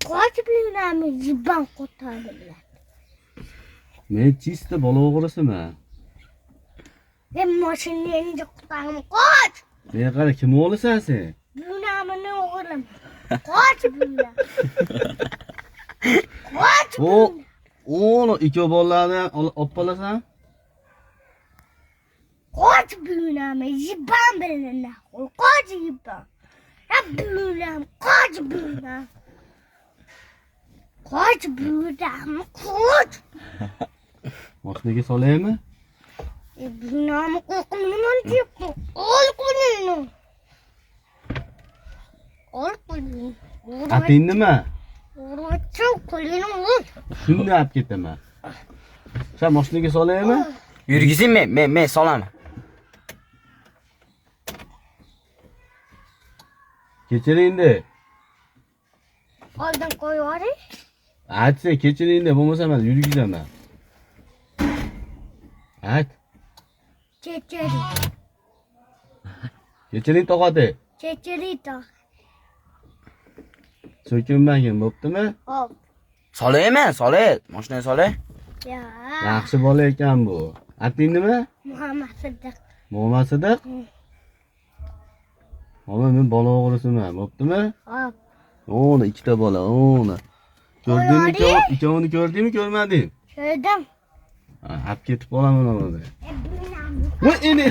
Qochib yuramiz, jibban ko'tariladi. Men chista bola o'g'risiman. Men mashinani qo'tarim, qoch! Men qara, kim o'g'lisan sen? Yunamini o'g'lim. Qochib yuram. Qochib O, o'g'li ikki bolalarni olib qolasan? qochib yuramiz, jibban bilan. Qoch jibban. Yuram, qochib yuram. Qochib yuram, qoch! Mashinaga solaymi? Yunamni qo'rqim nimani deyapti? Ol qo'lingni. Ol qo'lingni. Ating nima? O'rgatib qo'lingni ol. Shunday olib ketaman. Sen mashinaga solaymi? Yurgizing, men solaman. Kechiringdi. Oldin qo'yavering. Aytsa kechiringdi, bo'lmasa men yurgizaman. Ayt. Checheri. Kechiring tog'ati. Checherito. So'kinmagin, bo'ptimi? Hop. Solayman, solay. Mashinaga solay. Ya. Yaxshi bola ekan bu. Ating nima? Muhammad Siddiq. Muhammad Sidiq? Mana men bola o'g'risiman, bo'ptimi? Hop. O'ni ikkita bola, o'ni. Ko'rdingmi? Qo'yari. Ikkovini ko'rdingmi, ko'rmading? Ko'rdim. Olib ketib qolaman o'zi. Bunam Voy, ini.